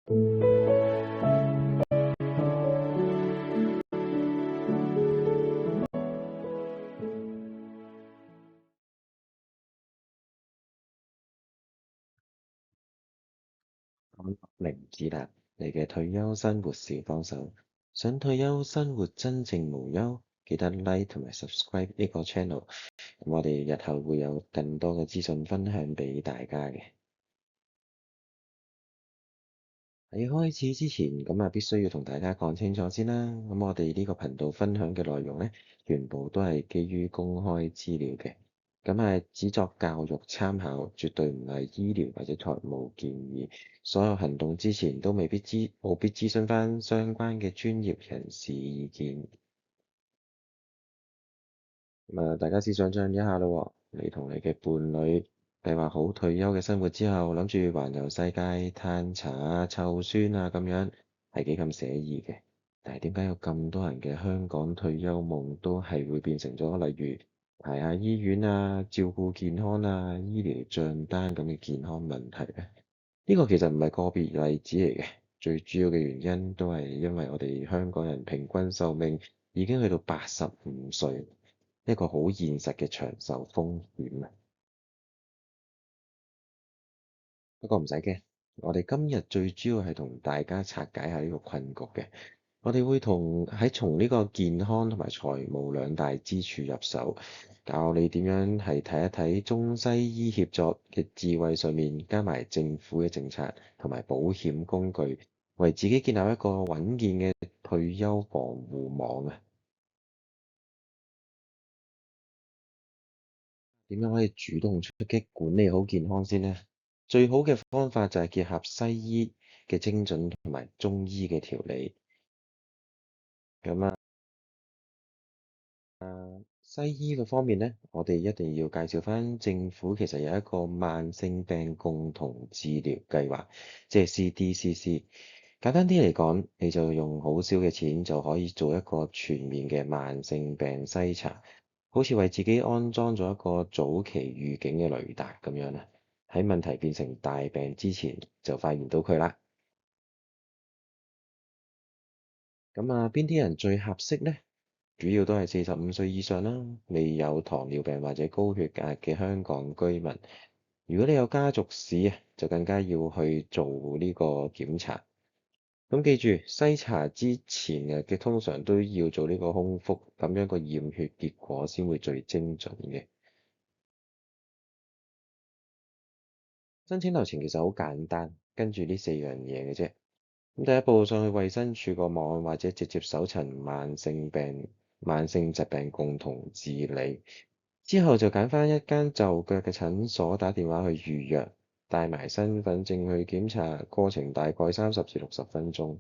零子啦，你嘅退休生活小幫手，想退休生活真正無憂，記得 like 同埋 subscribe 呢個 channel，咁我哋日後會有更多嘅資訊分享俾大家嘅。喺開始之前，必須要同大家講清楚先啦。咁我哋呢個頻道分享嘅內容呢，全部都係基於公開資料嘅，只作教育參考，絕對唔係醫療或者財務建議。所有行動之前都務必諮詢返相關嘅專業人士意見。大家試想像一下咯，你同你嘅伴侶計劃好退休嘅生活之後，諗住環遊世界、嘆茶啊、湊孫啊咁樣，係幾咁寫意嘅。但係點解有咁多人嘅香港退休夢都係會變成咗例如排下醫院啊、照顧健康啊、醫療帳單咁嘅健康問題咧？呢個其實唔係個別例子嚟嘅，最主要嘅原因都係因為我哋香港人平均壽命已經去到85歲。一個好現實嘅長壽風險啊！不過唔使驚，我哋今日最主要係同大家拆解下呢個困局嘅。我哋會從呢個健康同埋財務兩大支柱入手，教你點樣係睇一睇中西醫協作嘅智慧上面，加埋政府嘅政策同埋保險工具，為自己建立一個穩健嘅退休防護網啊！點樣可以主動出擊，管理好健康先呢？最好嘅方法就係結合西醫嘅精準同埋中醫嘅調理。咁啊，西醫嘅方面呢，我哋一定要介紹返政府其實有一個慢性病共同治療計劃，即係 CDCC。簡單啲嚟講，你就用好少嘅錢就可以做一個全面嘅慢性病篩查，好似為自己安裝咗一個早期預警嘅雷達咁樣啦，喺問題變成大病之前就發現到佢啦。邊啲人最合適呢？主要都係45歲以上啦，未有糖尿病或者高血壓嘅香港居民。如果你有家族史啊，就更加要去做呢個檢查。咁記住，篩查之前通常都要做呢個空腹，咁樣個驗血結果先會最精準嘅。申請流程其實好簡單，跟住呢4樣嘢嘅啫。咁第一步上去衛生署個網或者直接搜尋慢性疾病共同治理，之後就揀返一間就腳嘅診所打電話去預約，帶埋身份證去檢查，過程大概30至60分鐘。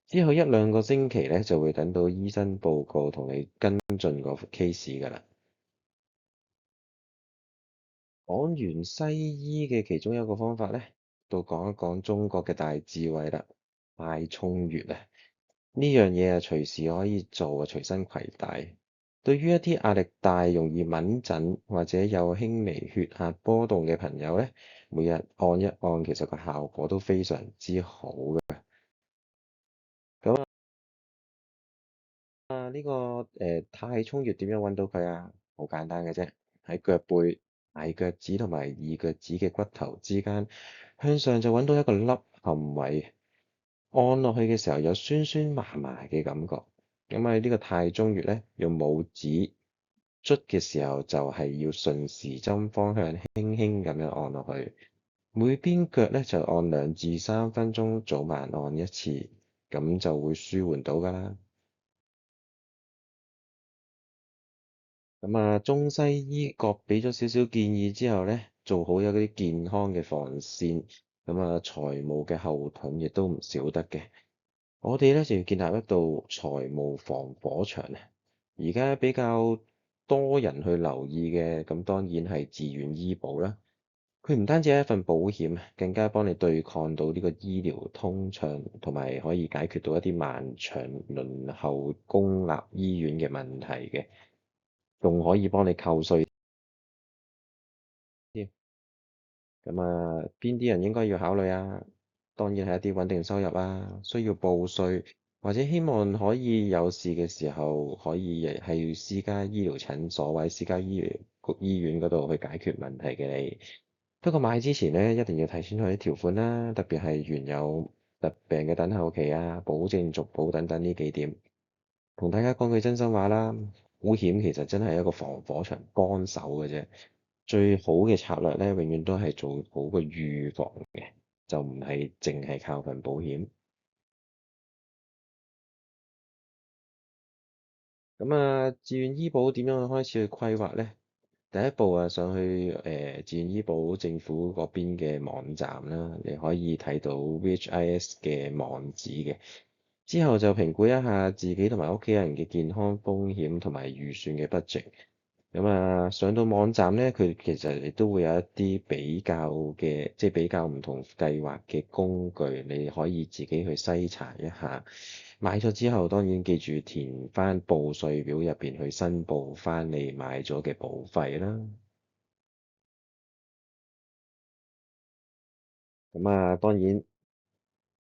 之後1-2個星期咧，就會等到醫生報告同你跟進個 case 㗎啦。講完西醫嘅其中一個方法咧，到講一講中國嘅大智慧啦，快充穴啊！呢樣嘢啊，隨時可以做啊，隨身攜帶。對於一啲壓力大、容易敏感或者有輕微血壓波動嘅朋友咧，每日按一按，其實個效果都非常之好嘅。咁呢個太衝穴點樣揾到佢啊？好簡單嘅啫，喺腳背、大腳趾同埋二腳趾嘅骨頭之間，向上就揾到一個凹陷位，按落去嘅時候有酸酸麻麻嘅感覺。呢個太衝穴咧，用拇指捽嘅時候就係要順時針方向輕輕咁樣按落去，每邊腳咧就按2至3分鐘，早晚按一次，咁就會舒緩到㗎啦。中西醫各俾咗少少建議之後咧，做好有啲健康嘅防線，財務嘅後盾亦都唔少得嘅。我哋咧就要建立一道財務防火牆啊！而家比較多人去留意嘅，咁當然係自願醫保啦。佢唔單止係一份保險，更加幫你對抗到呢個醫療通脹，同埋可以解決到一啲漫長輪候公立醫院嘅問題嘅。仲可以幫你扣稅添。邊啲人應該要考慮啊？當然係一啲穩定收入啊，需要報稅，或者希望可以有事嘅時候可以係私家醫療診所或者私家醫院嗰度去解決問題嘅你。不過買之前咧，一定要睇清楚啲條款啦，特別係原有疾病嘅等候期啊、保證續保等等呢幾點。同大家講句真心話啦，保險其實真係一個防火牆幫手嘅啫。最好嘅策略咧，永遠都係做好個預防嘅，就唔係淨係靠份保險。咁啊，自願醫保點樣開始去規劃咧？第一步啊，上去自願醫保政府嗰邊嘅網站啦，你可以睇到 VHIS 嘅網址嘅。之後就評估一下自己同埋屋企人嘅健康風險同埋預算嘅 budget。咁啊，上到網站咧，佢其實亦都會有一啲比較嘅，即係比較唔同計劃嘅工具，你可以自己去篩查一下。買咗之後，當然記住填翻報稅表入邊去申報翻你買咗嘅保費啦。咁啊，當然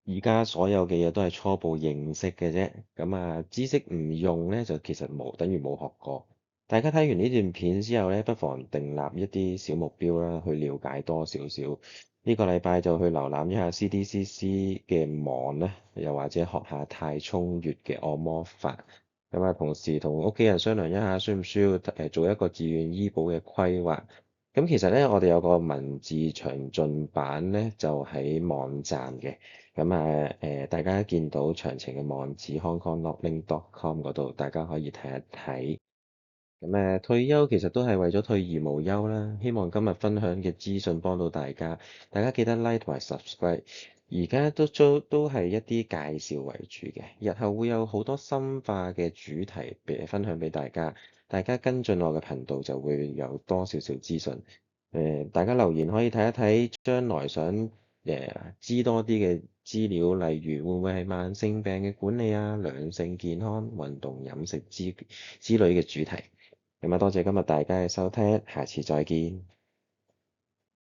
而家所有嘅嘢都係初步認識嘅啫。咁啊，知識唔用咧，就其實冇等於冇學過。大家睇完呢段片之後咧，不妨訂立一啲小目標啦，去了解多少少。呢個禮拜就去瀏覽一下 CDCC 嘅網咧，又或者學下太沖穴嘅按摩法。咁啊，同時同屋企人商量一下，需唔需要做一個自願醫保嘅規劃。咁其實咧，我哋有個文字詳盡版咧，就喺網站嘅。咁啊，大家見到詳情嘅網址 hongkongnordlink.com 嗰度，大家可以睇一睇。咁退休其實都係為咗退而無憂啦。希望今日分享嘅資訊幫到大家，大家記得 like 同埋 subscribe。而家都係一啲介紹為主嘅，日後會有好多深化嘅主題俾分享俾大家。大家跟進我嘅頻道就會有多少少資訊。大家留言可以睇一睇，將來想知多啲嘅資料，例如會唔會係慢性病嘅管理啊、兩性健康、運動飲食之類嘅主題。咁啊，多謝今日大家嘅收聽，下次再見。